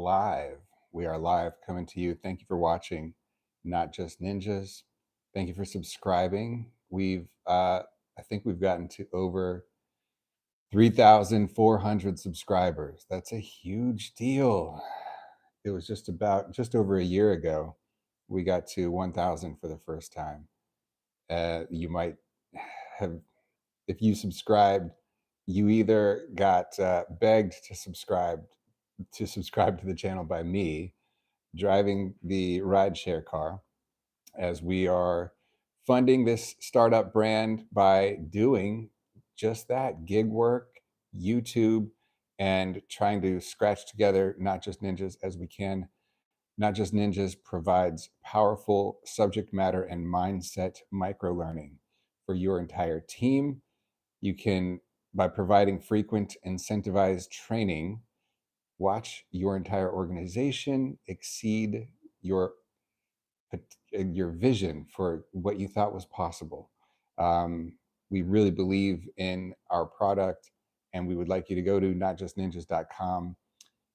live. We are live coming to you. Thank you for watching Not Just Ninjas. Thank you for subscribing. I think we've gotten to over 3,400 subscribers. That's a huge deal. It was just over a year ago, we got to 1,000 for the first time. You might have, if you subscribed, you either got begged to subscribe to the channel by me driving the rideshare car, as we are funding this startup brand by doing just that: gig work, YouTube, and trying to scratch together Not Just Ninjas as we can. Not Just Ninjas provides powerful subject matter and mindset micro learning for your entire team. You can, by providing frequent incentivized training, watch your entire organization exceed your vision for what you thought was possible. We really believe in our product, and we would like you to go to notjustninjas.com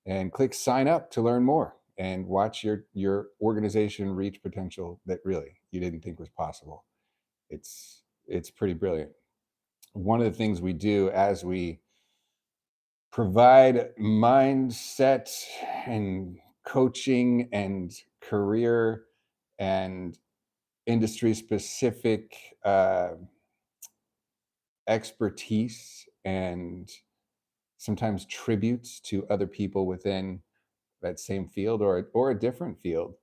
and click sign up to learn more and watch your organization reach potential that really you didn't think was possible. It's pretty brilliant. One of the things we do as we provide mindset and coaching and career and industry specific expertise and sometimes tributes to other people within that same field or a different field,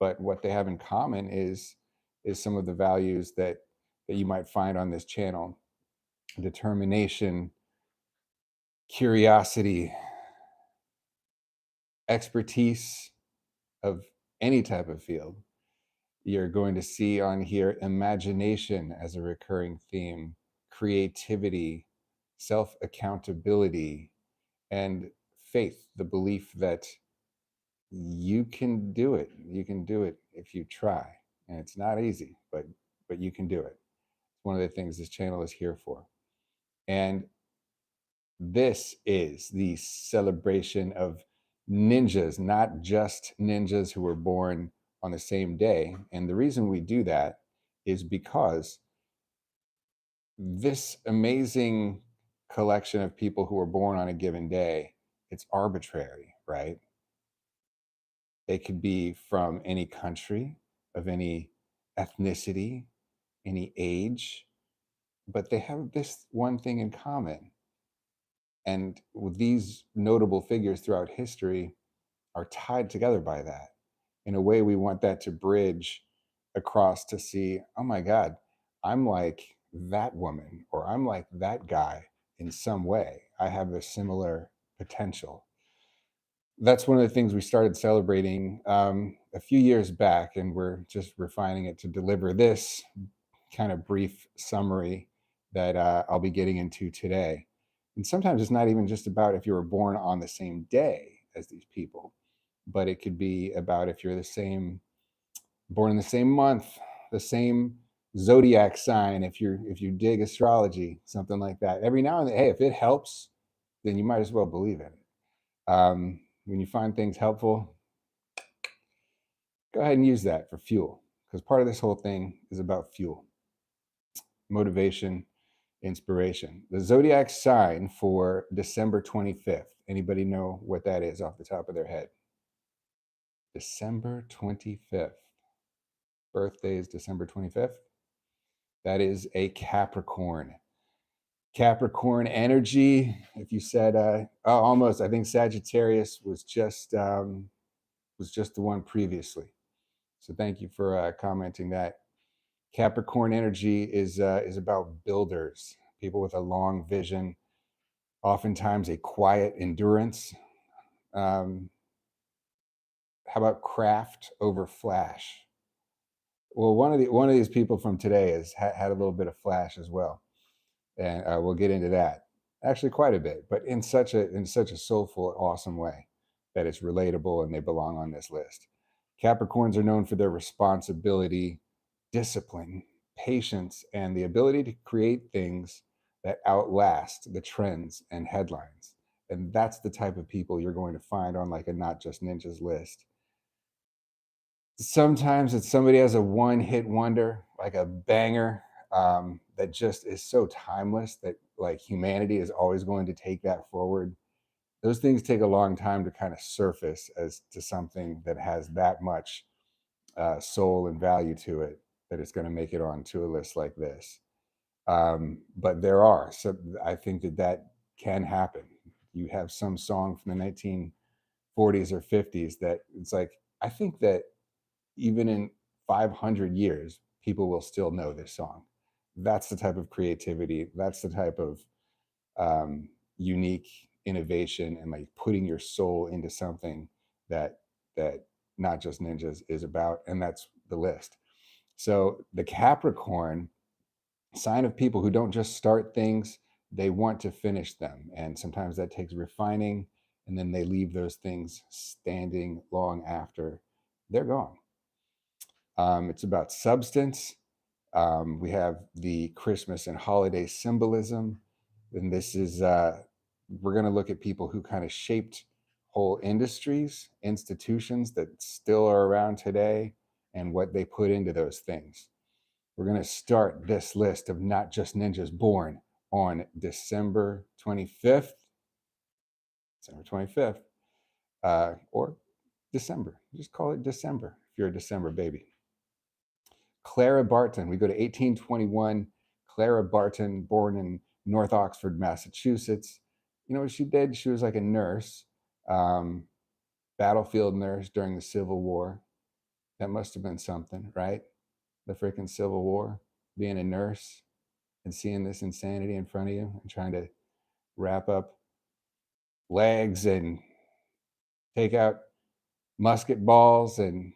but what they have in common is some of the values that you might find on this channel: determination, curiosity, expertise of any type of field. You're going to see on here imagination as a recurring theme, creativity, self-accountability, and faith, the belief that you can do it. You can do it if you try. And it's not easy, but you can do it. It's one of the things this channel is here for. And this is the celebration of ninjas, not just ninjas who were born on the same day. And the reason we do that is because this amazing collection of people who were born on a given day, it's arbitrary, right? They could be from any country, of any ethnicity, any age, but they have this one thing in common. And with these notable figures throughout history are tied together by that. In a way, we want that to bridge across to see, oh my God, I'm like that woman, or I'm like that guy in some way. I have a similar potential. That's one of the things we started celebrating a few years back, and we're just refining it to deliver this kind of brief summary that I'll be getting into today. And sometimes it's not even just about if you were born on the same day as these people, but it could be about if you're born in the same month, the same zodiac sign, if you dig astrology, something like that. Every now and then, hey, if it helps, then you might as well believe in it. When you find things helpful, go ahead and use that for fuel, because part of this whole thing is about fuel, motivation, inspiration. The zodiac sign for December 25th. Anybody know what that is off the top of their head? December 25th. Birthday is December 25th. That is a Capricorn. Capricorn energy. If you said, almost, I think Sagittarius was just the one previously. So thank you for commenting that. Capricorn energy is about builders, people with a long vision, oftentimes a quiet endurance. How about craft over flash? Well, one of these people from today has had a little bit of flash as well, and we'll get into that. Actually, quite a bit, but in such a soulful, awesome way that it's relatable and they belong on this list. Capricorns are known for their responsibility, discipline, patience, and the ability to create things that outlast the trends and headlines. And that's the type of people you're going to find on like a Not Just Ninjas list. Sometimes it's somebody has a one hit wonder, like a banger, that just is so timeless that like humanity is always going to take that forward. Those things take a long time to kind of surface as to something that has that much soul and value to it that it's going to make it onto a list like this. But there are, so I think that that can happen. You have some song from the 1940s or 50s that it's like, I think that even in 500 years, people will still know this song. That's the type of creativity. That's the type of unique innovation and like putting your soul into something that that Not Just Ninjas is about, and that's the list. So the Capricorn, sign of people who don't just start things, they want to finish them, and sometimes that takes refining, and then they leave those things standing long after they're gone. It's about substance. We have the Christmas and holiday symbolism. And this is, we're going to look at people who kind of shaped whole industries, institutions that still are around today, and what they put into those things. We're going to start this list of Not Just Ninjas born on December 25th, December 25th, or December. Just call it December if you're a December baby. Clara Barton. We go to 1821. Clara Barton, born in North Oxford, Massachusetts. You know what she did? She was like a nurse, um, battlefield nurse during the Civil War. That must have been something, right? The freaking Civil War, being a nurse and seeing this insanity in front of you and trying to wrap up legs and take out musket balls. And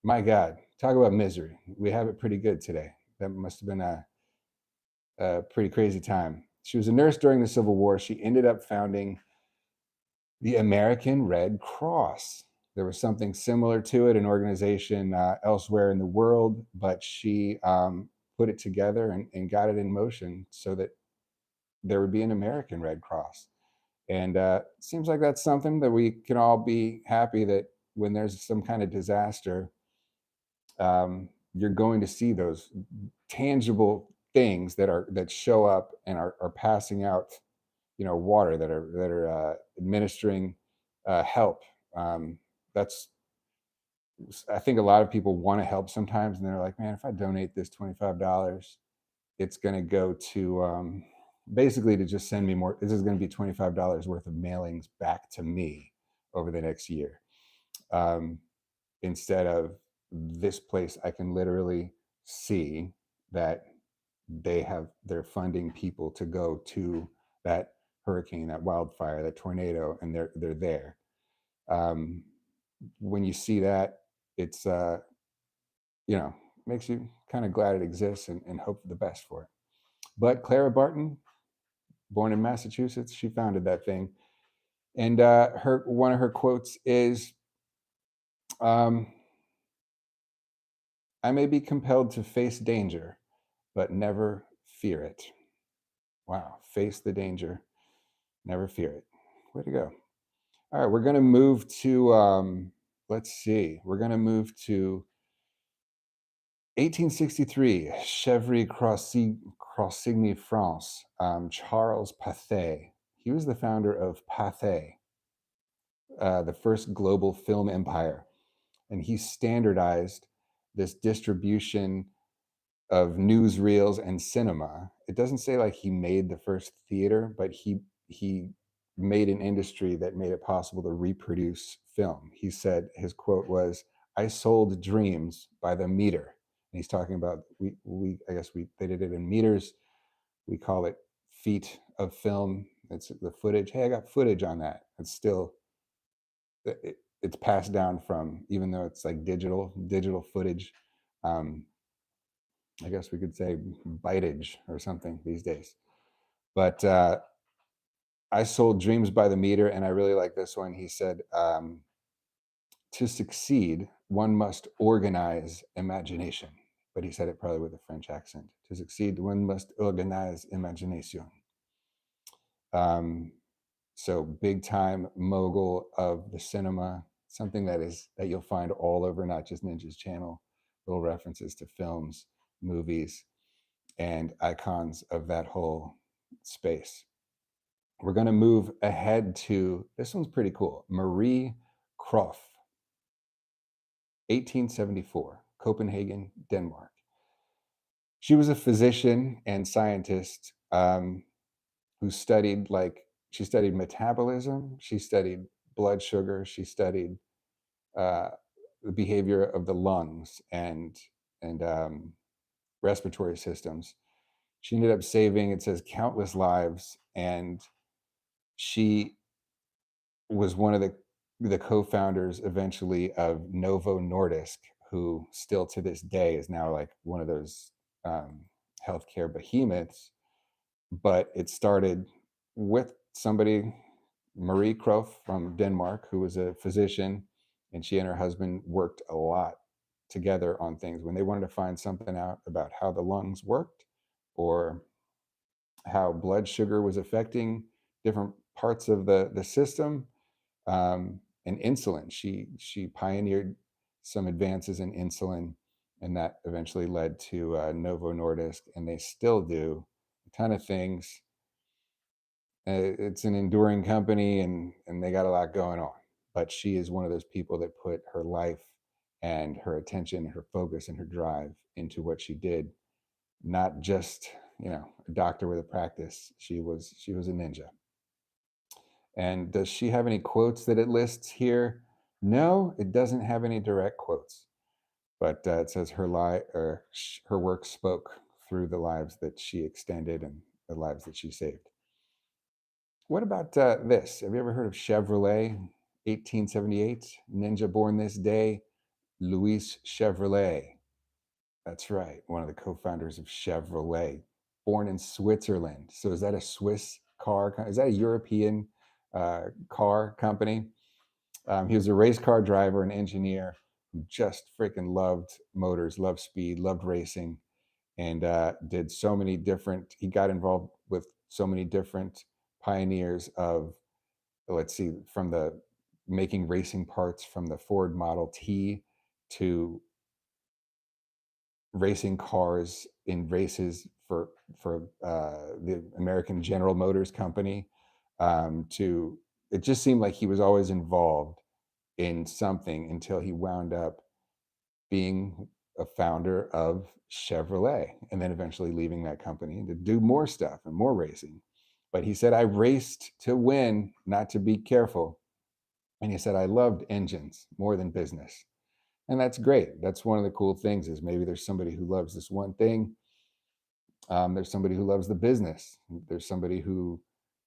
my God, talk about misery. We have it pretty good today. That must have been a pretty crazy time. She was a nurse during the Civil War. She ended up founding the American Red Cross. There was something similar to it, an organization elsewhere in the world, but she put it together and got it in motion so that there would be an American Red Cross. And it seems like that's something that we can all be happy that when there's some kind of disaster, you're going to see those tangible things that show up and are passing out, water, that are administering help. That's I think a lot of people want to help sometimes, and they're like, man, if I donate this $25, it's going to go to basically to just send me more. This is going to be $25 worth of mailings back to me over the next year. Instead of this place, I can literally see that they're funding people to go to that hurricane, that wildfire, that tornado, and they're there. When you see that, it's makes you kind of glad it exists and hope for the best for it. But Clara Barton, born in Massachusetts, she founded that thing, and her one of her quotes is, um, "I may be compelled to face danger, but never fear it." Wow, face the danger, never fear it. Way to go. All right, we're going to move to, let's see, we're going to move to 1863, Chevry-Crossigny, France. Charles Pathé. He was the founder of Pathé, the first global film empire. And he standardized this distribution of newsreels and cinema. It doesn't say like he made the first theater, but he made an industry that made it possible to reproduce film. He said his quote was, "I sold dreams by the meter." And he's talking about we I guess they did it in meters. We call it feet of film. It's the footage. Hey, I got footage on that. It's still it's passed down from, even though it's like digital footage. Um, I guess we could say bitage or something these days. But I sold dreams by the meter, and I really like this one. He said, to succeed, one must organize imagination. But he said it probably with a French accent. To succeed, one must organize imagination. Um, So big time mogul of the cinema, something that you'll find all over, not just Ninja's channel, little references to films, movies, and icons of that whole space. We're going to move ahead to this one's pretty cool. Marie Croft, 1874, Copenhagen, Denmark. She was a physician and scientist who studied she studied metabolism, she studied blood sugar, she studied uh, the behavior of the lungs and respiratory systems. She ended up saving, it says, countless lives, and she was one of the co-founders eventually of Novo Nordisk, who still to this day is now like one of those um, healthcare behemoths. But it started with somebody, Marie Croft from Denmark, who was a physician, and she and her husband worked a lot together on things when they wanted to find something out about how the lungs worked or how blood sugar was affecting different parts of the system, and insulin. She pioneered some advances in insulin, and that eventually led to Novo Nordisk, and they still do a ton of things. It's an enduring company, and they got a lot going on. But she is one of those people that put her life and her attention, her focus, and her drive into what she did. Not just a doctor with a practice. She was a ninja. And does she have any quotes that it lists here? No, it doesn't have any direct quotes, but it says her work spoke through the lives that she extended and the lives that she saved. What about this? Have you ever heard of Chevrolet? 1878, ninja born this day, Louis Chevrolet. That's right, one of the co-founders of Chevrolet, born in Switzerland. So is that a Swiss car? Is that a European car company? He was a race car driver and engineer who just freaking loved motors, loved speed, loved racing, and did so many different. He got involved with so many different pioneers of, let's see, from the making racing parts from the Ford Model T to racing cars in races for the American General Motors Company. To It just seemed like he was always involved in something until he wound up being a founder of Chevrolet and then eventually leaving that company to do more stuff and more racing. But he said, I raced to win, not to be careful. And he said, I loved engines more than business. And that's great. That's one of the cool things is maybe there's somebody who loves this one thing. There's somebody who loves the business. There's somebody who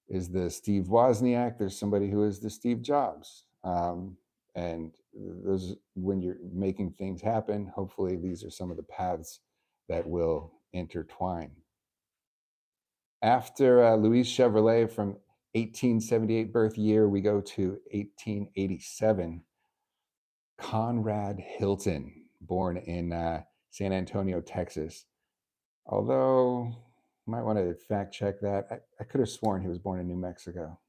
is the Steve Wozniak. There's somebody who is the Steve Jobs. And those, when you're making things happen, hopefully these are some of the paths that will intertwine. After Louis Chevrolet from 1878 birth year, we go to 1887. Conrad Hilton, born in San Antonio, Texas. Although, you might want to fact check that. I could have sworn he was born in New Mexico.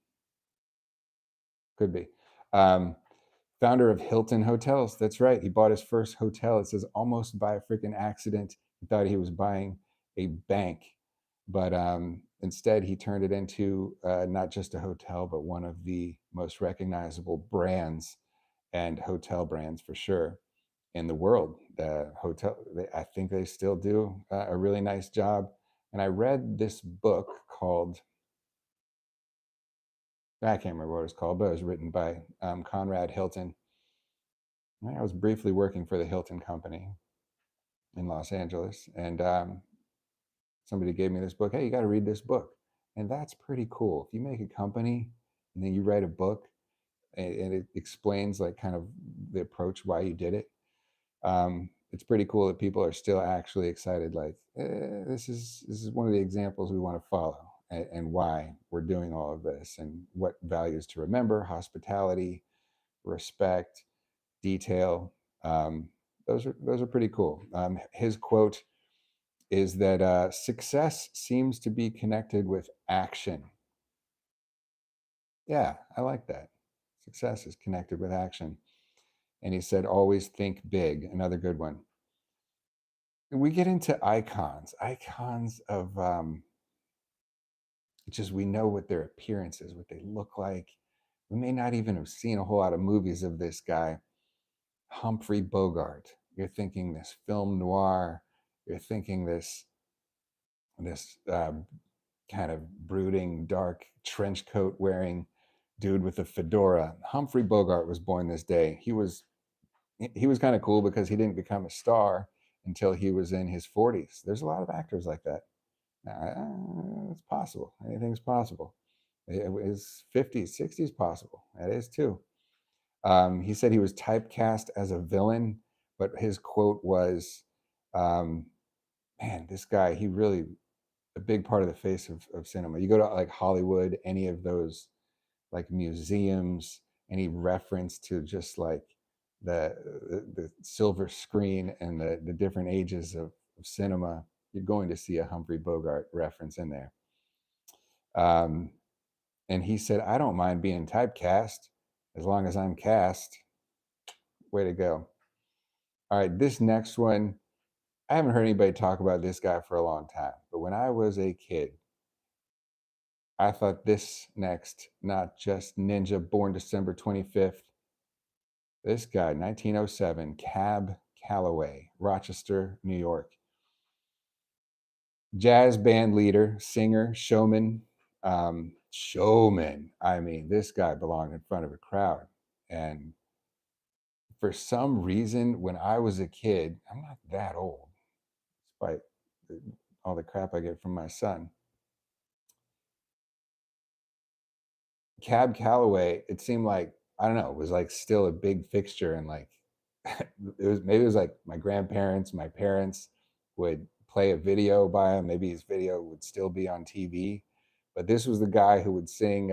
Could be. Founder of Hilton Hotels. That's right. He bought his first hotel. It says almost by a freaking accident. He thought he was buying a bank, but instead he turned it into not just a hotel, but one of the most recognizable brands and hotel brands for sure in the world. The hotel, I think they still do a really nice job. And I read this book called, I can't remember what it was called, but it was written by Conrad Hilton. I was briefly working for the Hilton Company in Los Angeles, and somebody gave me this book. Hey, you got to read this book. And that's pretty cool. If you make a company and then you write a book and it explains like kind of the approach, why you did it, it's pretty cool that people are still actually excited. Like, this is one of the examples we want to follow, and why we're doing all of this, and what values to remember: hospitality, respect, detail. Those are pretty cool. His quote is that success seems to be connected with action. Yeah, I like that. Success is connected with action. And he said, always think big. Another good one. We get into icons of just we know what their appearance is, what they look like. We may not even have seen a whole lot of movies of this guy, Humphrey Bogart. You're thinking this film noir. You're thinking this kind of brooding, dark trench coat wearing dude with a fedora. Humphrey Bogart was born this day. He was kind of cool because he didn't become a star until he was in his 40s. There's a lot of actors like that. It's possible. Anything's possible. His 50s, 60s possible. That is too. He said he was typecast as a villain, but his quote was, um, "Man, this guy, he really a big part of the face of cinema. You go to like Hollywood, any of those like museums, any reference to just like the silver screen and the different ages of cinema, you're going to see a Humphrey Bogart reference in there." Um, and he said, "I don't mind being typecast as long as I'm cast." Way to go. All right, this next one, I haven't heard anybody talk about this guy for a long time, but when I was a kid, I thought this next, not just ninja born December 25th, this guy, 1907, Cab Calloway, Rochester, New York. Jazz band leader, singer, showman. Showman. I mean, this guy belonged in front of a crowd. And for some reason, when I was a kid, I'm not that old, despite all the crap I get from my son. Cab Calloway, it seemed like, I don't know, it was like still a big fixture, and like it was like my grandparents, my parents would play a video by him. Maybe his video would still be on TV, but this was the guy who would sing.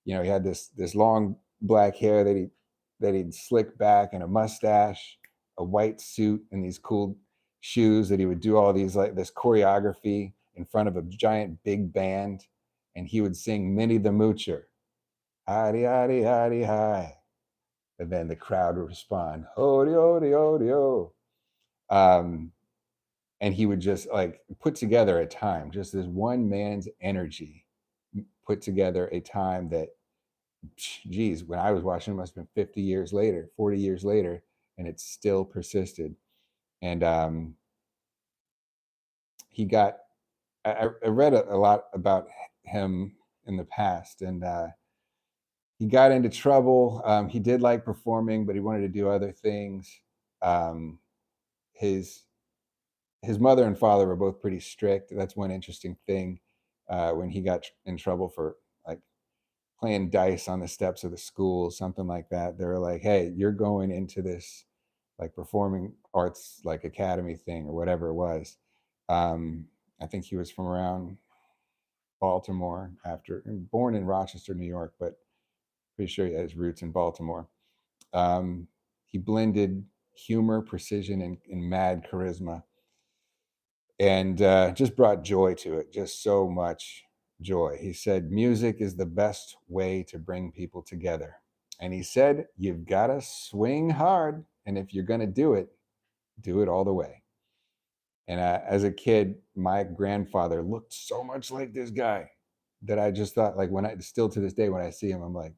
He had this long black hair that he'd slick back, and a mustache, a white suit, and these cool shoes that he would do all these like this choreography in front of a giant big band, and he would sing Minnie the Moocher, "Hidey, hidey, hidey, hi," and then the crowd would respond, "Hody, hody, hody, ho." Um, and he would just like put together a time, just this one man's energy put together a time that, geez, when I was watching, it must have been 50 years later, 40 years later, and it still persisted. And he got, I read a lot about him in the past, and he got into trouble. He did like performing, but he wanted to do other things. Um, his his mother and father were both pretty strict. That's one interesting thing. When he got in trouble for like playing dice on the steps of the school, something like that, they were like, "Hey, you're going into this like performing arts like academy thing or whatever it was." I think he was from around Baltimore, after born in Rochester, New York, but pretty sure he had his roots in Baltimore. Um, he blended humor, precision, and mad charisma, and just brought joy to it, just so much joy. He said, "Music is the best way to bring people together." And he said, "You've got to swing hard. And if you're going to do it all the way." And as a kid, my grandfather looked so much like this guy that I just thought, like, still to this day, when I see him, I'm like,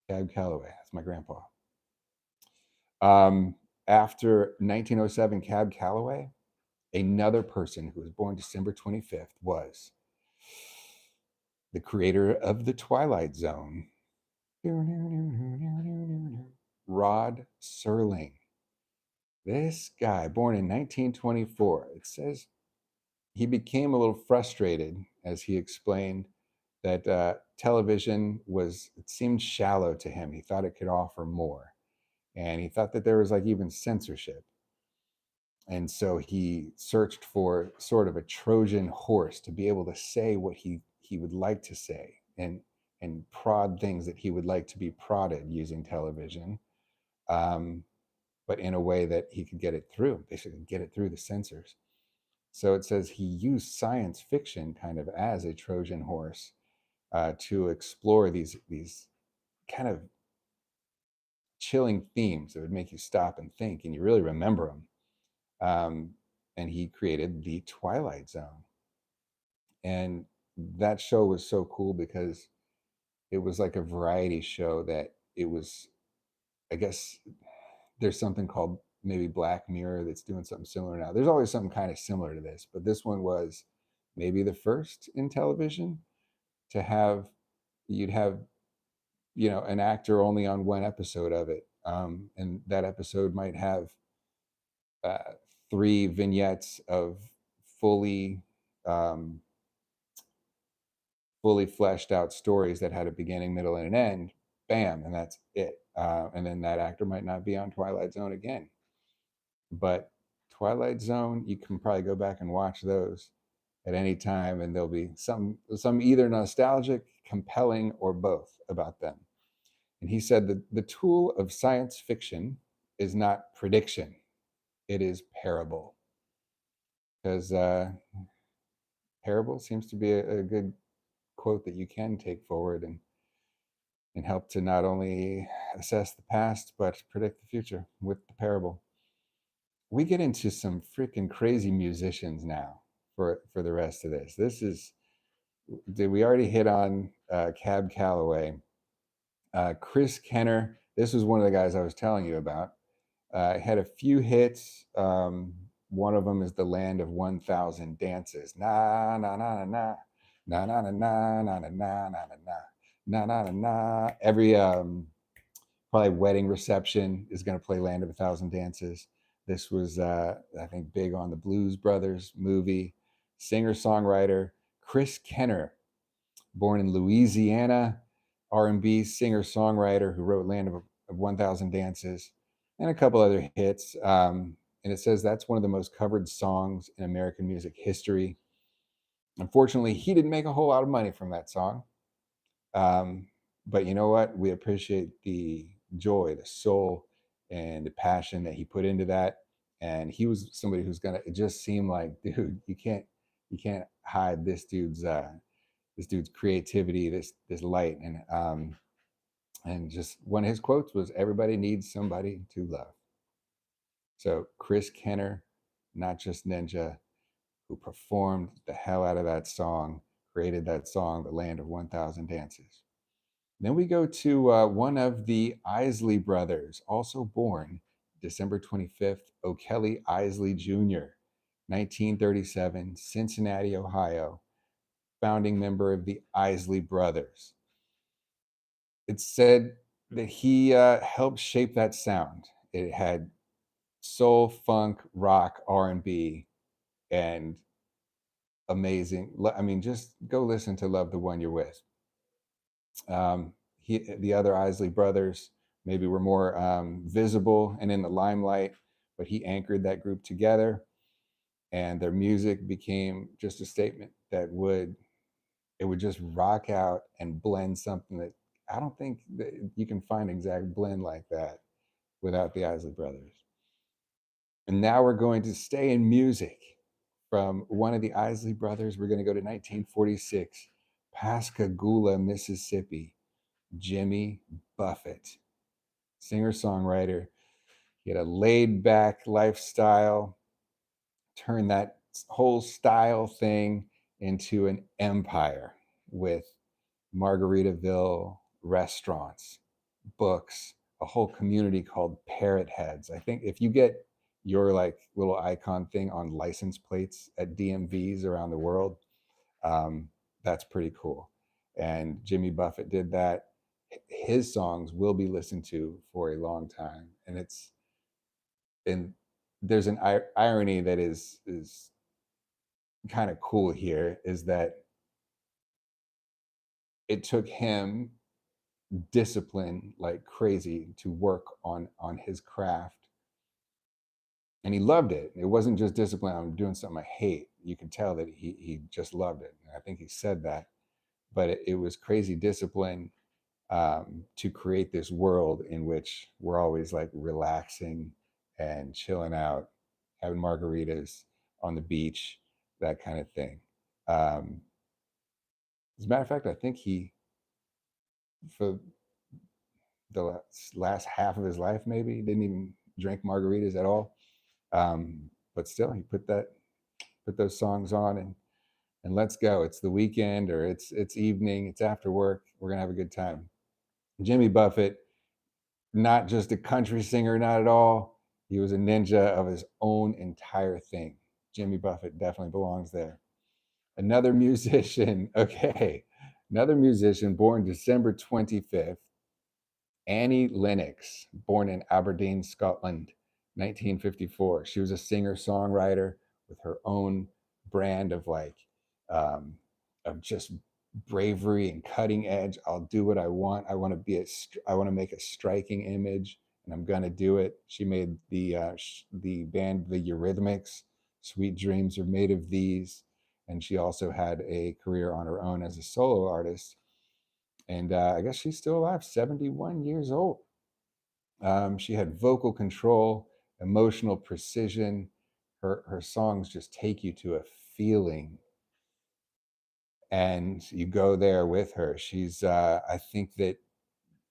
Cab Calloway, that's my grandpa. Um, After 1907, Cab Calloway, another person who was born December 25th was the creator of The Twilight Zone, Rod Serling. This guy, born in 1924, it says he became a little frustrated as he explained that television it seemed shallow to him. He thought it could offer more. And he thought that there was like even censorship. And so he searched for sort of a Trojan horse to be able to say what he would like to say, and prod things that he would like to be prodded using television, um, but in a way that he could get it through, basically get it through the censors. So it says he used science fiction kind of as a Trojan horse, to explore these kind of chilling themes that would make you stop and think, and you really remember them. Um, and he created the Twilight Zone, and that show was so cool because it was like a variety show that it was, I guess there's something called maybe Black Mirror that's doing something similar now. There's always something kind of similar to this, but this one was maybe the first in television to have, you'd have, an actor only on one episode of it. And that episode might have uh, three vignettes of fully um, fully fleshed out stories that had a beginning, middle, and an end. Bam, and that's it. And then that actor might not be on Twilight Zone again. But Twilight Zone, you can probably go back and watch those at any time, and there'll be some either nostalgic, compelling, or both about them. And he said that the tool of science fiction is not prediction; it is parable, because parable seems to be a good quote that you can take forward and help to not only assess the past but predict the future with the parable. We get into some freaking crazy musicians now for the rest of this. This is, did we already hit on Cab Calloway? Chris Kenner. This was one of the guys I was telling you about. Had a few hits. One of them is "The Land of 1,000 Dances." Na na na na na na na na na na na na na na na na na. Every probably wedding reception is going to play "Land of 1,000 Dances." This was, I think, big on the Blues Brothers movie. Singer songwriter Chris Kenner, born in Louisiana, R&B singer songwriter who wrote "Land of 1,000 Dances" and a couple other hits. And it says that's one of the most covered songs in American music history. Unfortunately, he didn't make a whole lot of money from that song. Um, but you know what? We appreciate the joy, the soul, and the passion that he put into that. And he was somebody who's gonna. It just seemed like, dude, you can't hide this dude's creativity, this light, and just one of his quotes was, "Everybody needs somebody to love." So Chris Kenner, not just Ninja, who performed the hell out of that song, created that song, "The Land of 1,000 Dances." Then we go to one of the Isley brothers, also born December 25th, O'Kelly Isley Jr., 1937, Cincinnati, Ohio, founding member of the Isley Brothers. It's said that he helped shape that sound. It had soul, funk, rock, R&B, and amazing. I mean, just go listen to "Love the One You're With." The other Isley brothers maybe were more visible and in the limelight, but he anchored that group together, and their music became just a statement that would just rock out and blend something that I don't think that you can find exact blend like that without the Isley brothers. And now we're going to stay in music. From one of the Isley brothers, we're going to go to 1946, Pascagoula, Mississippi. Jimmy Buffett, singer songwriter. He had a laid back lifestyle, turned that whole style thing into an empire with Margaritaville restaurants, books, a whole community called Parrot Heads. I think if you get your like little icon thing on license plates at DMVs around the world, that's pretty cool. And Jimmy Buffett did that. His songs will be listened to for a long time, and there's an irony that is kind of cool here, is that it took him discipline like crazy to work on his craft, and he loved it. It wasn't just discipline, I'm doing something I hate. You could tell that he just loved it, and I think he said that. But it was crazy discipline, to create this world in which we're always like relaxing and chilling out, having margaritas on the beach, that kind of thing. Um, As a matter of fact, I think he, for the last half of his life, maybe didn't even drink margaritas at all. But still, he put those songs on and let's go. It's the weekend, or it's evening, it's after work. We're gonna have a good time. Jimmy Buffett, not just a country singer, not at all. He was a ninja of his own entire thing. Jimmy Buffett definitely belongs there. Another musician, okay, another musician born December 25th, Annie Lennox, born in Aberdeen, Scotland, 1954. She was a singer-songwriter with her own brand of um, of just bravery and cutting edge. I'll do what I want. I want to make a striking image, and I'm gonna do it. She made the band the Eurythmics. Sweet Dreams Are Made of These, and she also had a career on her own as a solo artist. And I guess she's still alive, 71 years old. She had vocal control, emotional precision. Her songs just take you to a feeling, and you go there with her. She's I think that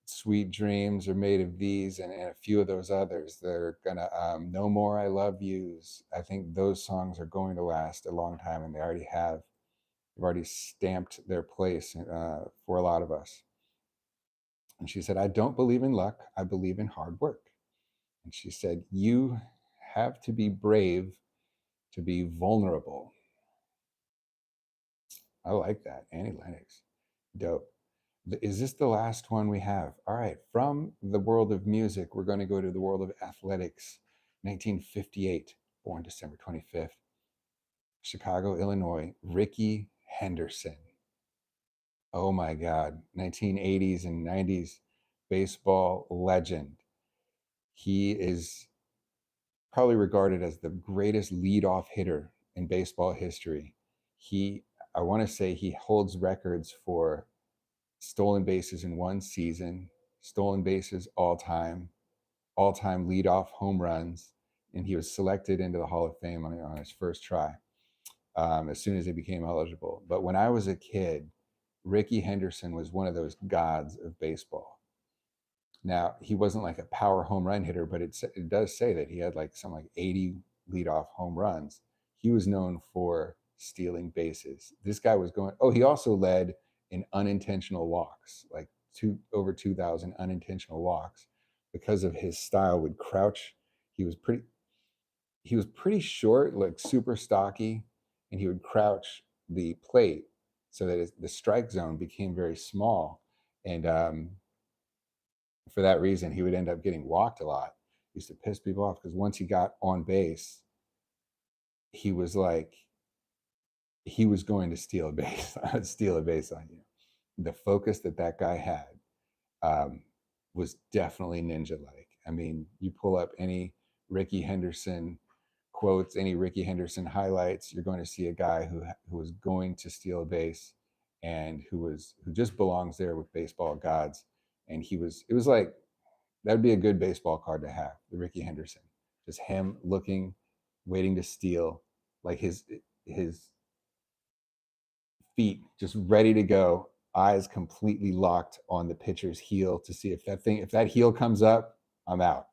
Sweet Dreams Are Made of These, and a few of those others. They're gonna No More I Love Yous. I think those songs are going to last a long time, and they already have. They've already stamped their place for a lot of us. And she said, I don't believe in luck. I believe in hard work. And she said, you have to be brave to be vulnerable. I like that. Annie Lennox. Dope. Is this the last one we have? All right. From the world of music, we're going to go to the world of athletics. 1958, born December 25th, Chicago, Illinois, Ricky Henderson. Oh my God. 1980s and 90s baseball legend. He is probably regarded as the greatest leadoff hitter in baseball history. He, I want to say, he holds records for stolen bases in one season, stolen bases all time leadoff home runs, and he was selected into the Hall of Fame on his first try as soon as he became eligible. But when I was a kid, Ricky Henderson was one of those gods of baseball. Now, he wasn't like a power home run hitter, but it does say that he had like some like 80 leadoff home runs. He was known for stealing bases. This guy was going, oh, he also led in unintentional walks, like over 2,000 unintentional walks because of his style would crouch. He was pretty, he was pretty short, like super stocky, and he would crouch the plate so that the strike zone became very small. And for that reason, he would end up getting walked a lot. He used to piss people off because once he got on base, he was like, he was going to steal a base, steal a base on you. The focus that that guy had was definitely ninja-like. I mean, you pull up any Ricky Henderson quotes, any Ricky Henderson highlights, you're going to see a guy who was going to steal a base and who just belongs there with baseball gods. And it was like, that would be a good baseball card to have, the Ricky Henderson. Just him looking, waiting to steal, like his feet just ready to go, eyes completely locked on the pitcher's heel to see if that heel comes up, I'm out.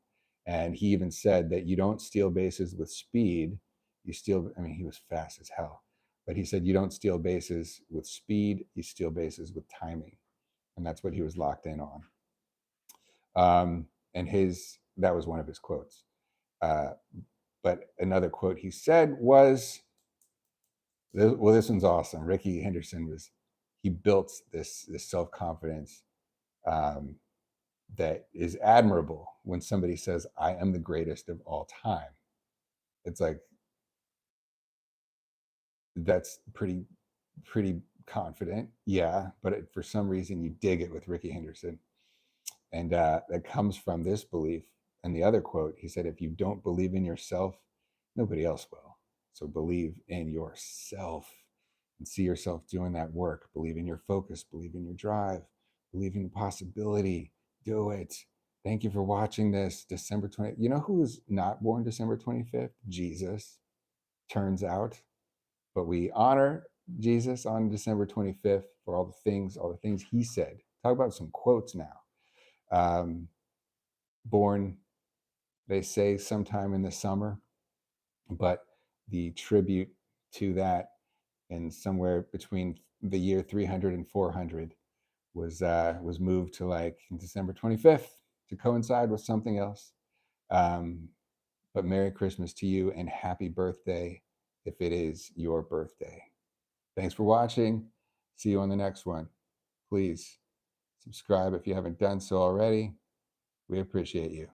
And he even said that you don't steal bases with speed. You steal, I mean, he was fast as hell, but he said you don't steal bases with speed, you steal bases with timing. And that's what he was locked in on. And that was one of his quotes. Uh, but another quote he said was, well, this one's awesome. Ricky Henderson he built this self confidence that is admirable. When somebody says, "I am the greatest of all time," it's like that's pretty confident, yeah. But for some reason, you dig it with Ricky Henderson, and that comes from this belief. And the other quote, he said, "If you don't believe in yourself, nobody else will. So believe in yourself." And see yourself doing that work. Believe in your focus, believe in your drive, believe in the possibility. Do it. Thank you for watching this December 20th. You know who was not born December 25th? Jesus, turns out. But we honor Jesus on December 25th for all the things he said. Talk about some quotes now. Um, Born, they say, sometime in the summer, but the tribute to that, and somewhere between the year 300 and 400, was moved to like December 25th to coincide with something else. Um, but Merry Christmas to you and happy birthday if it is your birthday. Thanks for watching. See you on the next one. Please subscribe if you haven't done so already. We appreciate you.